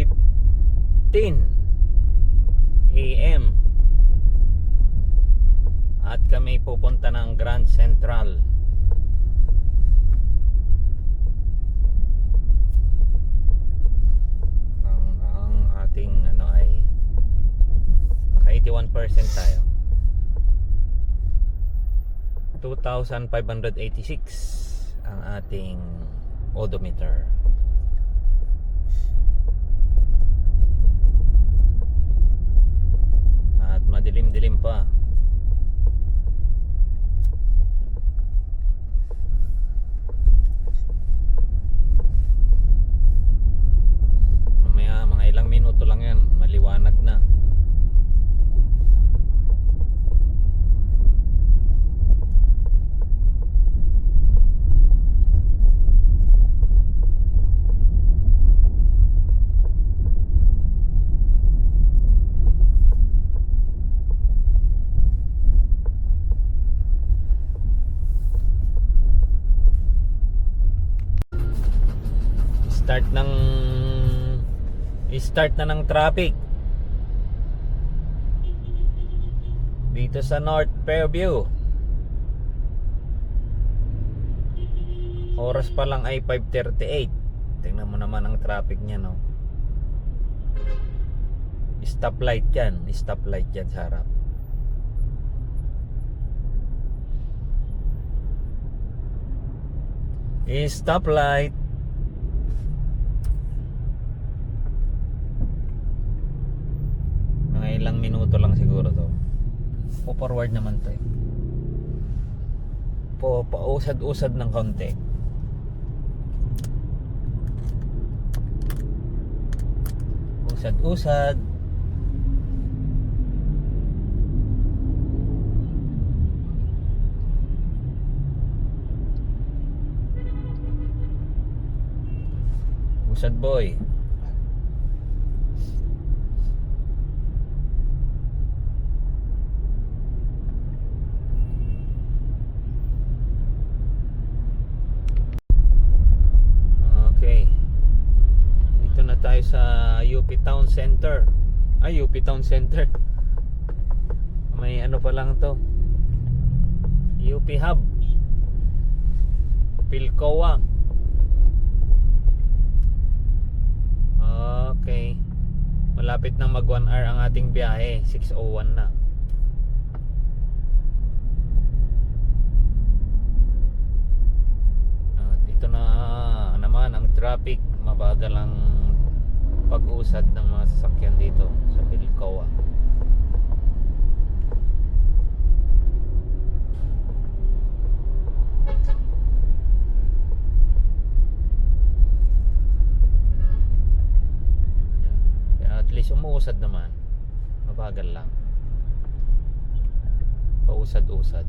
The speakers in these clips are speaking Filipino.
9:15 AM at kami pupunta ng Grand Central. Ang ating ano ay naka 81% tayo. 2,586 ang ating odometer. At madilim-dilim pa. Mamaya mga ilang minuto lang yan, maliwanag na. Start na ng traffic dito sa North Fairview. Oras pa lang ay 5:38. Tingnan mo naman ang traffic niya, no? Stoplight yan sa harap. Stoplight. Ilang minuto lang siguro to. Po-forward naman to eh. Pausad-usad ng konti. Usad-usad. Usad boy. Tayo sa UP Town Center. UP Town Center. May ano pa lang to. UP Hub. Pilcoa. Okay. Malapit na mag 1 hour ang ating biyahe. 6:01 na. Dito na naman ang traffic. Mabagal ang pag-usad ng mga sasakyan dito sa Pilcoa. At least umuusad naman. Mabagal lang. Pausad-usad.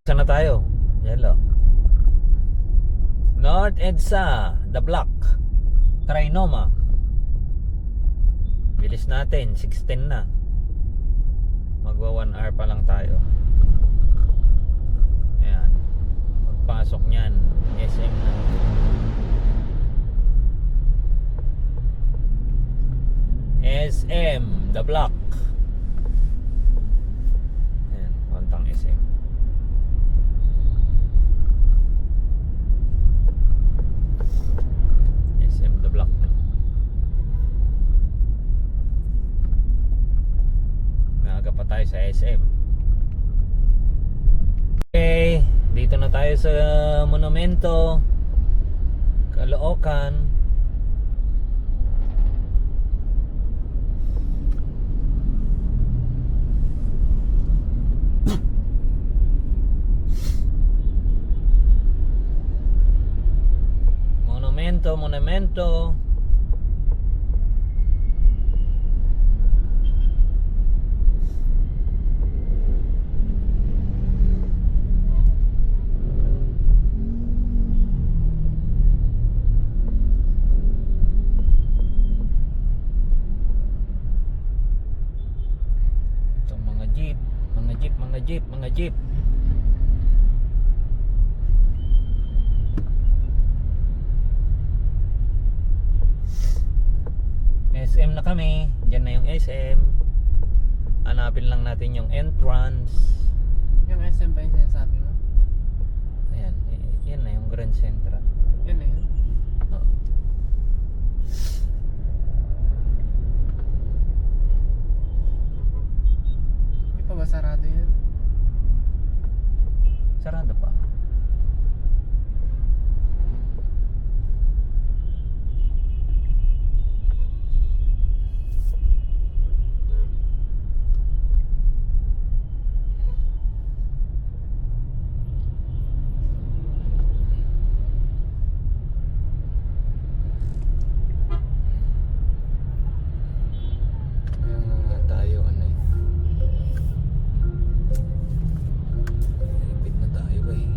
Saan na tayo? Yellow. North EDSA, The Block, Trinoma. Bilis natin, 6:10 na. Magwa 1 hour pa lang tayo. Ayan. Pagpasok niyan, SM na. SM, The Block. Ayan, kontang SM. Pa tayo sa SM. Okay, dito na tayo sa Monumento, Caloocan. Monumento. jeep, mga jeep. SM na kami. Diyan na yung SM. Hanapin lang natin yung entrance. Yung SM ba yung sinasabi mo? Ayan, yan na yung Grand Central. Yun na yun. Oo. Hindi pa ba sarado yun? Sarado pa. Tayo ano eh. Ipit na tayo ba eh.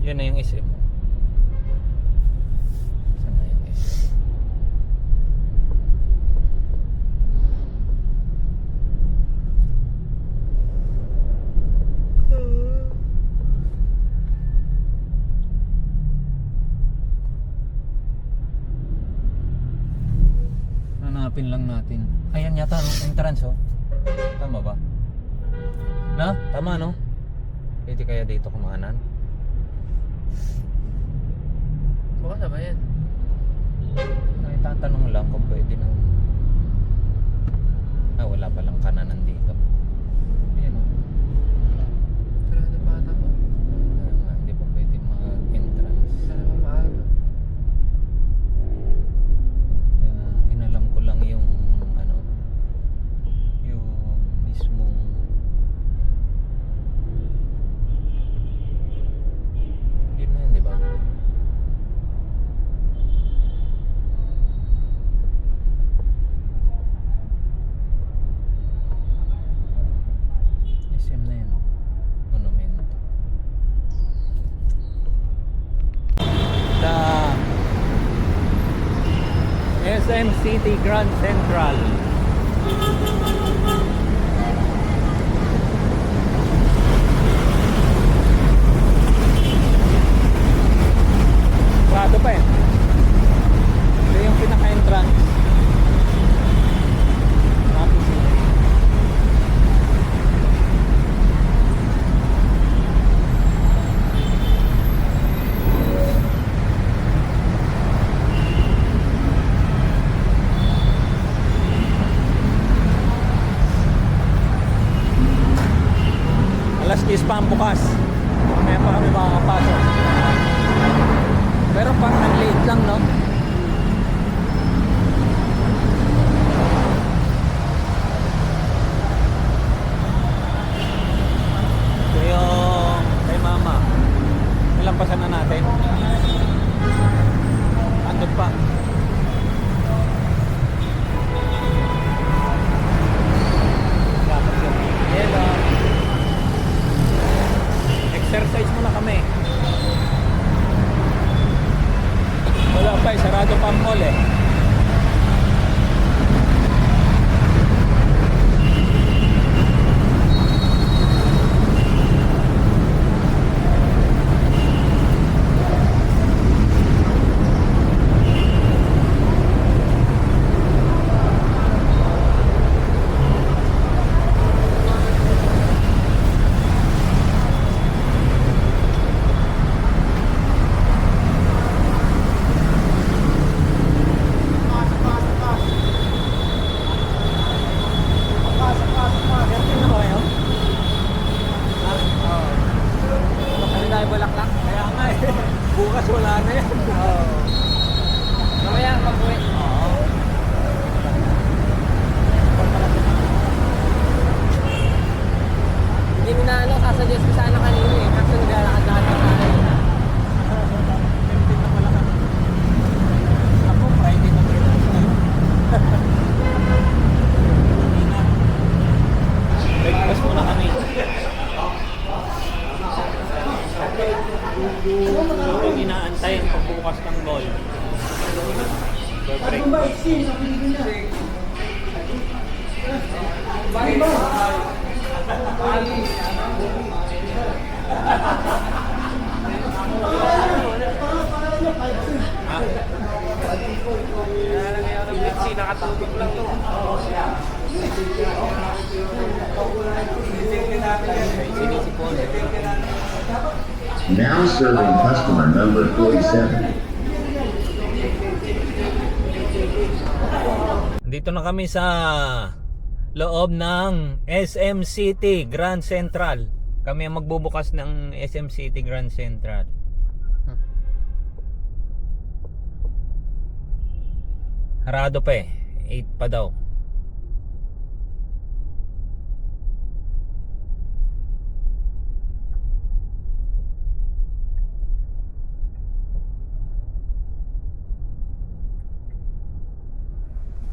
Yun na yung SM. Saan na yung SM? Hanapin lang natin. Ayan yata no, entrance oh. Tama ba? Na? Tama no? Pwede kaya dito kumanan? Bukas na ba yan? Ay, tatanong lang kung pwede na. Wala palang kananan dito. Ayan oh. Sarado pa ata po. Hindi pa pwede mag-entrance. Sana ba maaga? Inalam ko lang yung ano, yung mismong yun na yun, di ba? SM na yun, monumento. The SM City Grand Central. Sarado pa eh. Ito yung pinaka-entrance. Tapos alas 10 pa ang bukas. Kaya pa kami makakapasok. Pero parang late lang, no? Ito yung kay mama. Nilampasan na natin. Andun pa. Dapat yung yellow. Exercise muna kami. Wala pa eh, sarado pa ang mall eh. Bukas wala na yan. Mamaya pag-uwi. Hindi mo na sasuggest ko sana kanina eh. Kaso naglalakad-lakad na tayo. Ako, Friday na pwede na. Breakfast muna kami. Nakatubig lang to. Sinisipon. Now serving customer number 47. Dito na kami sa loob ng SM City Grand Central. Kami ang magbubukas ng SM City Grand Central. Harado pa eh. 8 pa daw.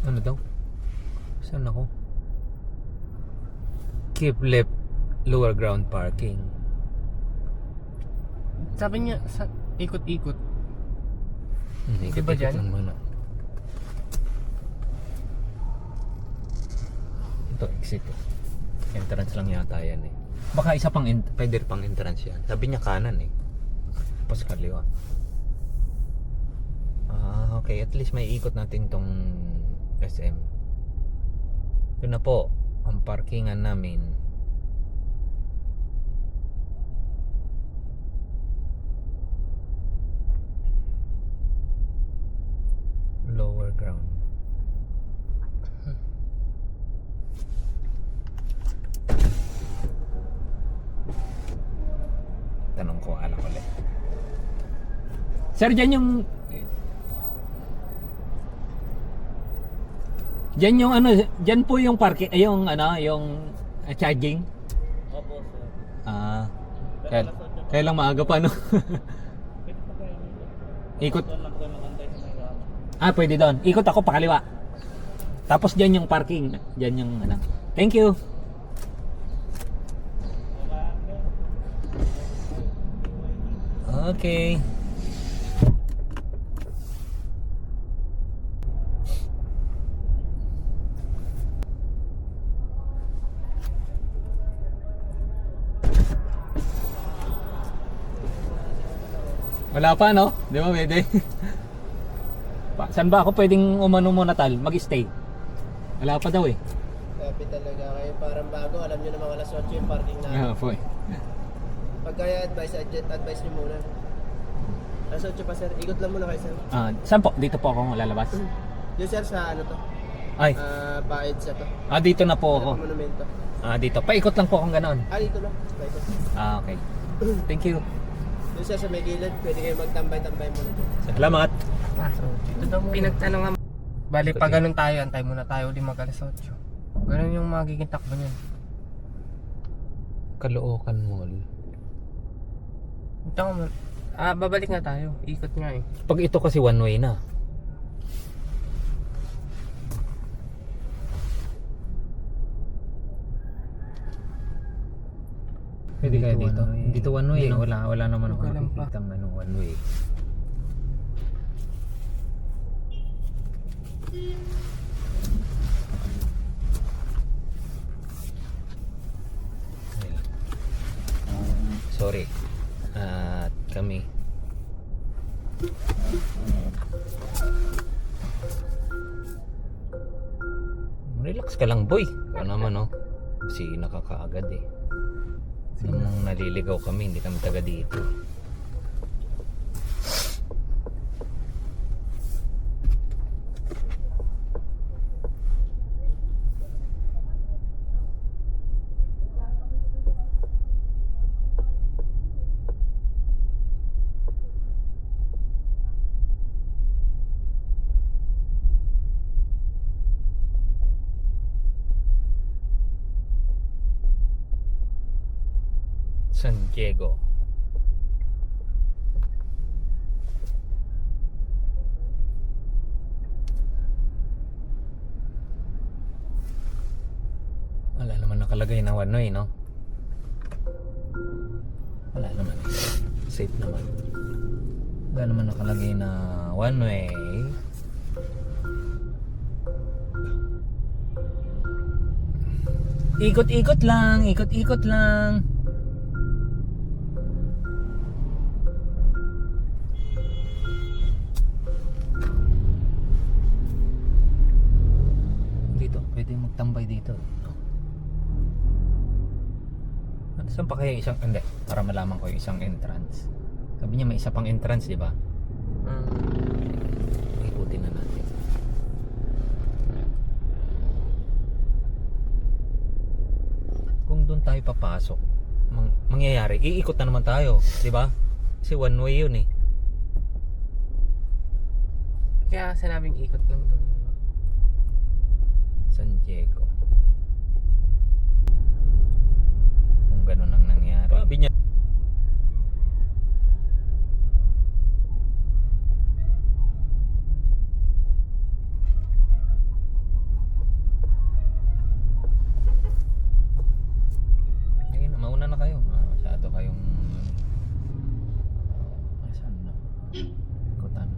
Ano daw? Saan ako? Keep left lower ground parking. Sabi niya, ikot-ikot. Hindi ba dyan? lang muna. Ito, exit. Entrance lang yata yan eh. Baka isa pang, pwede pang entrance yan. Sabi niya kanan eh. Tapos kaliwa. Ah, okay. At least may ikot natin tong SM. Ito na po ang parkingan namin. Lower ground. Tanong ko, alam ko ulit. Sir, dyan yung dyan yung ano, dyan po yung parking, yung ano, yung charging. Opo, sir. Ah, kaya lang maaga pa, no? Ikot. Ah, pwede doon. Ikot ako pakaliwa. Tapos dyan yung parking. Dyan yung ano. Thank you. Okay. Wala pa, no? Di ba pwede? Saan ba ako pwedeng umano muna tal? Mag-stay? Wala pa daw eh. Grabe talaga kayo. Parang bago. Alam nyo naman alas 8 yung parking na. Ah, po eh. Pag kaya advice nyo muna. Alas 8 pa, sir. Ikot lang muna kayo, sir. Ah, saan po? Dito po ako lalabas? Yung, sir, sa ano to? Ay, Baid sa to. dito na po ako. Ano monumento? Dito. Paikot lang po akong ganoon. Dito lang. Baikot. Okay. Thank you. Yung, sir, sa may gilid. Pwede kayo magtambay-tambay muna dyan. Salamat. Ito daw pinagtanong nga. Bali, pag ganun tayo, antay muna tayo di mag alas 8. Ganun yung magiging takbo niyan. Caloocan Mall. Ito nga, babalik nga tayo. Ikot nga eh. Pag ito kasi one way na. Pwede kaya dito? Dito one way, no? Wala naman ako Okay lang pa. nakikitang ano, one way. Sorry. At kami relax ka lang, boy. Ikaw naman, no? Kasi nakakaagad eh. Nung naliligaw kami, hindi kami taga dito. San Diego. Wala naman nakalagay na one way, no? Wala naman. Safe naman. Wala naman nakalagay na one way. Ikot-ikot lang, ikot-ikot lang. Dito, pwede magtambay dito. Ano, saan pa kaya isang, hindi, para malaman ko yung isang entrance. Sabi niya may isa pang entrance, di ba? Ikutin na natin. Kung doon tayo papasok, mangyayari, iikot na naman tayo, di ba? Kasi one way yun eh. Kaya sinabing ikot lang doon. San Diego. Kung ganun ang nangyari. Sabi niya. Ayun, mauna na kayo. Masyado kayong saan na? Ikutan.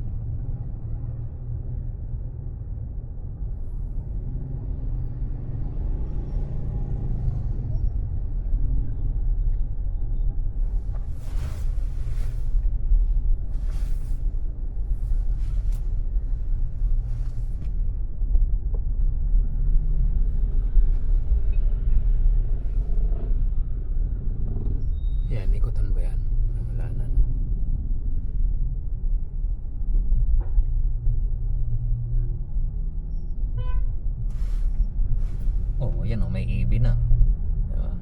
Yan, ikutan ba yan? Wala na. No? Oh, yan oh, may EB na. Diba?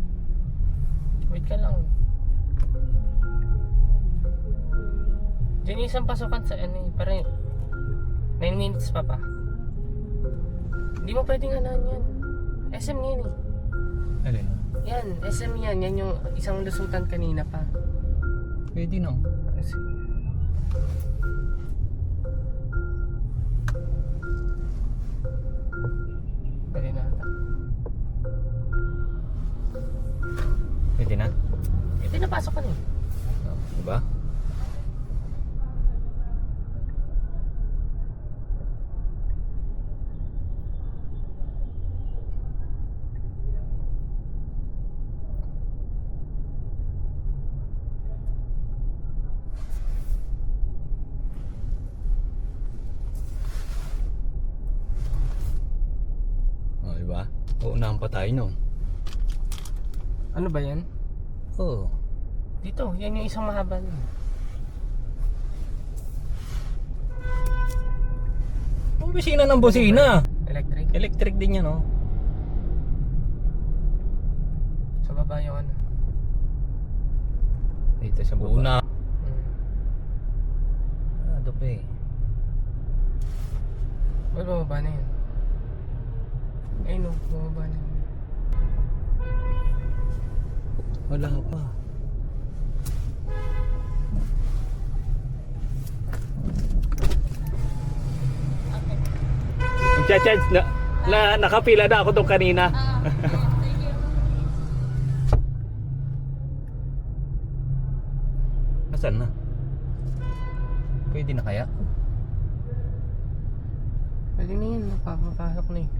Wait ka lang. Diyan yung isang pasukan sa ano eh. Parang 9 minutes pa pa. Hindi mo pwedeng hanahan yan. SM yan eh. Alin? Yan, SM yan. Yan yung isang lusutan kanina pa. Pwede no. Pwede na ata. Pwede na. Pwede na pasok ka na eh. Oh, diba? Oh, diba? Uunahan pa tayo no. Ano ba yan? Oh. Dito, yan yung isang mahaba na. Ang busina ng busina. Electric. Electric din yan oh. Sa baba yung ano. Dito sa buna. Ah, dope. Well, bababa na yun. Ay no, bababa na yun. Wala pa. Magcha-charge na nakapila na ako doon kanina. Nasaan na? Pwede na kaya? Pwede na yun, napapapasok na eh.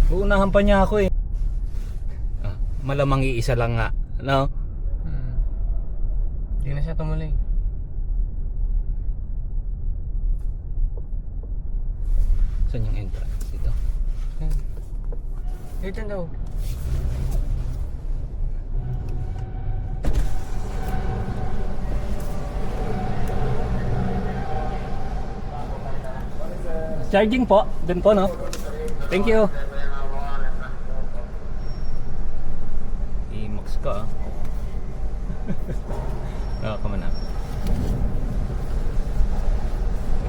Uunahan pa niya ako eh. Ah, malamang iisa lang nga. No? Hindi na siya tumuloy. Saan yung entrance? Dito. Yan. Dito daw. Charging po. Doon po no? Thank you. I-max ka ah. Nakaka na.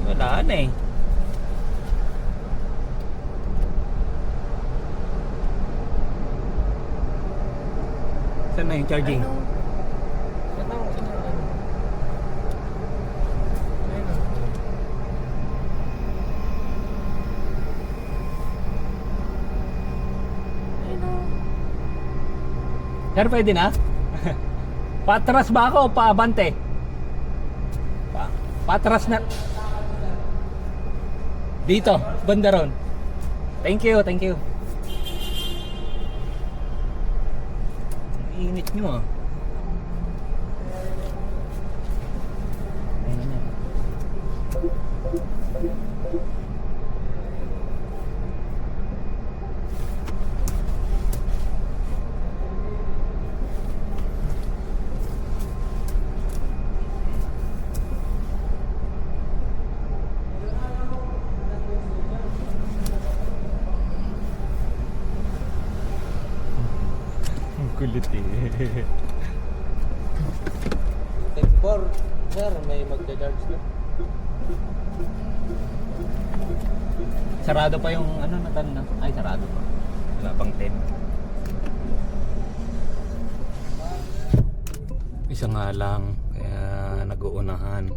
Wala na eh. Saan na yung charging? Ano? Ayun o. Ayun o. Sir, pwede na? Patras ba ako o paabante? Patras na. Dito, banda ron. Thank you, thank you. init nyo ah. Ayun na. Ang kulit eh. Tag-4, sir, may magda-charge na. Sarado pa yung ano natan na. Ay, sarado pa. Wala pang 10. Isa nga lang, kaya nag-uunahan.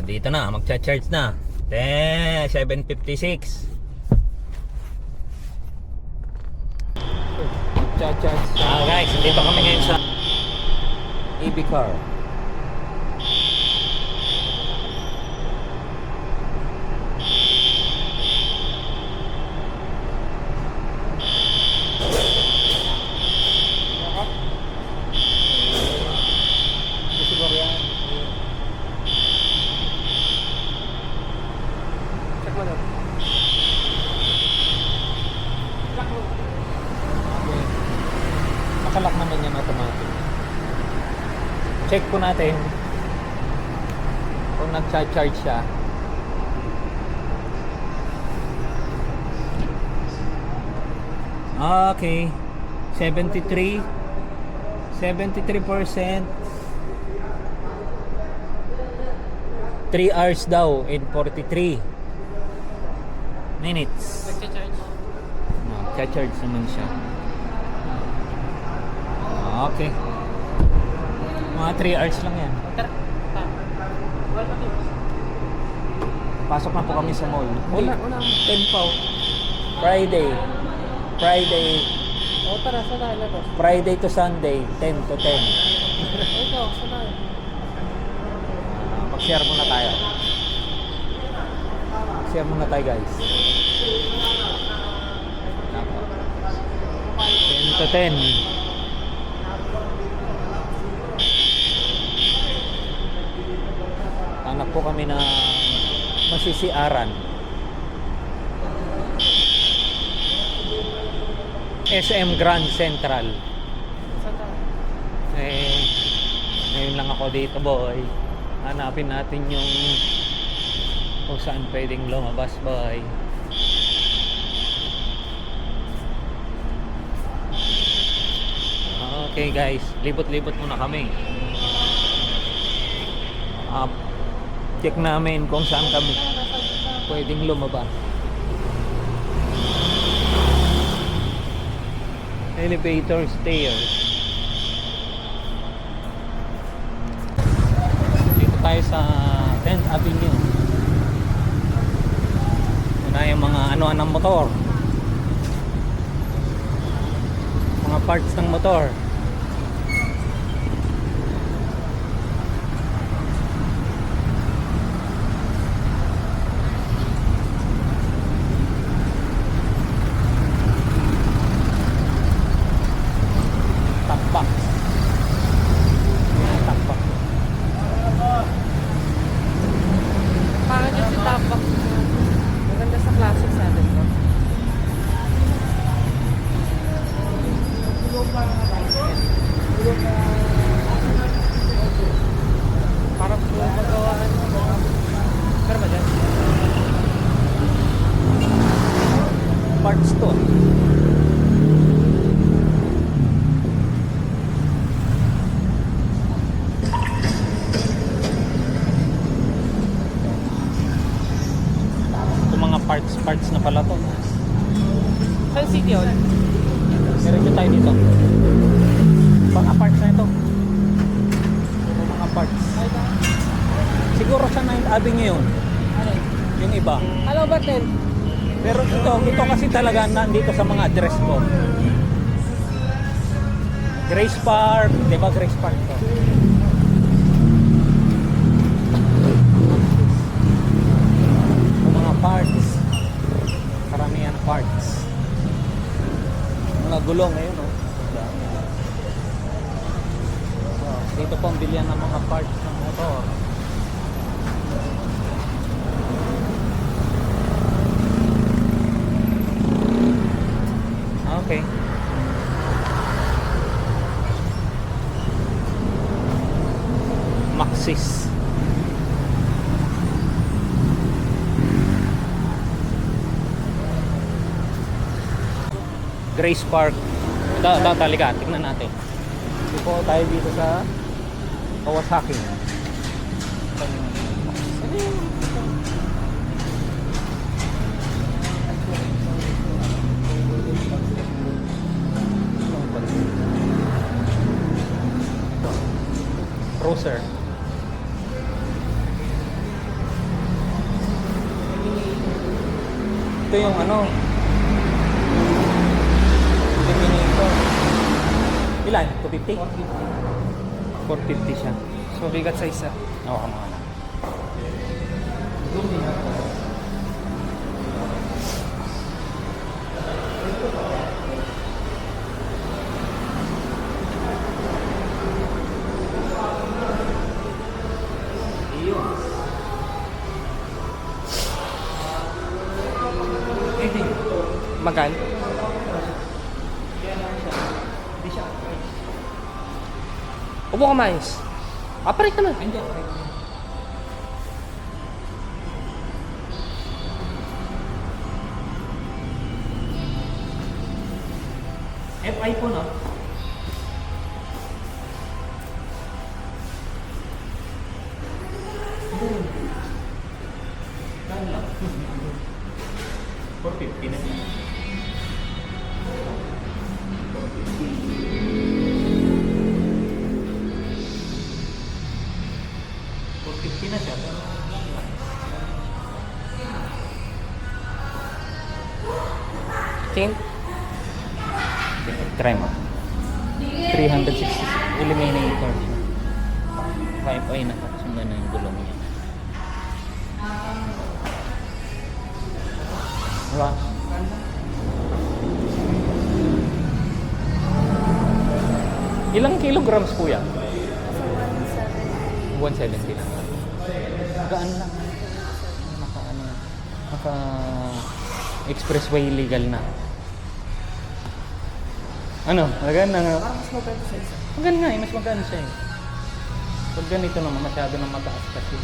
Dito na, magcha-charge na. 7:56. Magcha-charge. Guys, dito kami ngayon sa EV car. Siguro yan. Check mo daw. Okay. Nakalak naman yan automatic. Check po natin kung nag-charge siya. Okay. 73%. 3 hours daw in 43 minutes. Nagcha-charge. Nag-charge naman siya. Okay. Mga 3 hours lang yan. Tara. Wala pa dito. Pasok na po kami sa mall. Una. 10 pa. Friday. O tara, saan tayo na to? Friday to Sunday, 10 to 10. Ito, saan tayo? Mag-share muna tayo. Share muna tayo guys. 10 to 10. Hanap po kami na masisiaran. SM Grand Central. Saan tayo? Ngayon lang ako dito boy. Hanapin natin yung kung saan pwedeng lumabas boy. Okay guys, libot-libot muna kami. Check namin kung saan kami pwedeng lumabas. Elevator, stairs. Dito tayo sa 10th Avenue. Una yung mga ano-ano ng motor. Mga parts ng motor. Takpak. Takpak. Parang yung si Tapak. Maganda sa classic sa atin, no? Parang magawaan. Pero ba dyan? Parts to. Ito mga parts na pala to. Saan city yun? Diretso tayo dito. Mga parts na ito. Ito mga parts. Siguro sa 9th Avenue yun. Ano? Yung iba. Alam ba, Ten? Pero ito kasi talaga nandito sa mga address ko. Grace Park, di ba Grace Park to? parts. Mga gulong ngayon, oh. Oh, dito po ang bilihan ng mga parts ng motor. Okay. Maxis. Grace Park. Talika, tingnan natin. Ito po tayo dito sa Kawasaki. Cruiser. Ito yung ano, Eliminator. Ilan? 250? 450 siya. So, bigat sa isa. Oo, mga na. Magan? Upo ka, Mayos. Paparit naman. Hindi. FI po, no? Kaya lang. 450 na siya. 450 na siya. Chain? Try mo. 360 Eliminator. 5i na kasundan na yung gulong niya. Diba? Ilang kilograms po yan? 170 lang. Gaan lang. Naka expressway legal na. Ano? Maganda nga. Mas maganda sa isa. Maganda nga eh. Mas maganda siya eh. Pag ganito naman, masyado nang mataas kasi.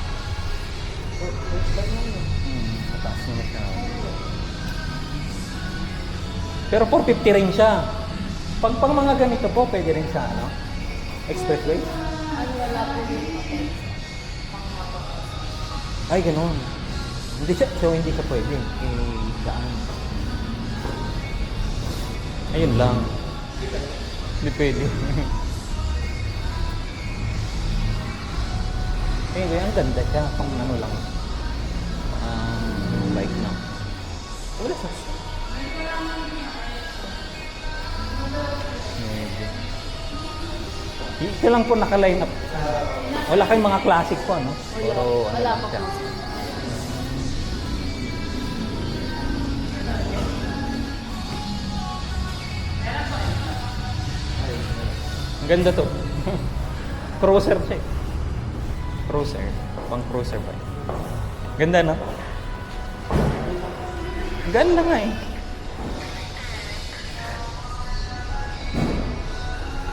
Mataas na masyado. Pero 450 rin siya. Pag mga ganito po, pwede rin sa ano? Expressway? Wala po yung Ay, ganoon. Hindi siya, so hindi siya pwede. Daan. Ayun lang. Hindi pwede. Anyway, ang ganda siya. Pang ano lang. Bike na. Wala sa... Medyo. Ito lang po naka-line up. Wala kayong mga classic po, no? Puro ano wala lang pa siya. po. Ang ganda to. Cruiser siya. Cruiser. Pang cruiser ba? Ganda, no? Ganda nga eh.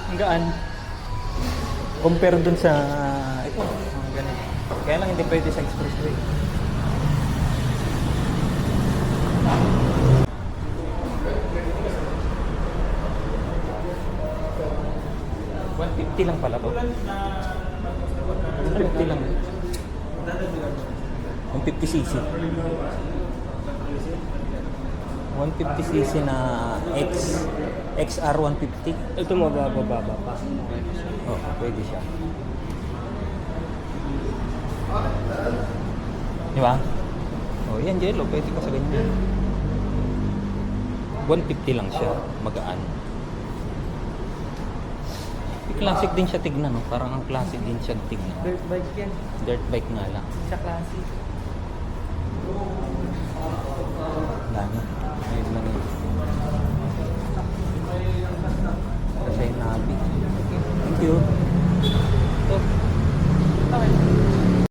Ang gaan. Compare dun sa ito. Ang ganito. Kaya lang hindi pwede sa expressway. $150 lang pala to. 150 lang. 150cc. 150cc na XR 150. Ito mababa pa. Oh, pwede siya. Di ba? Oh, yan Jello, pwede ka sa ganyan. 150 lang siya, magaan. Classic din siya tignan, no? Parang ang classic din siya tignan. Dirt bike yan. Dirt bike nga lang. Sa classic. Dami.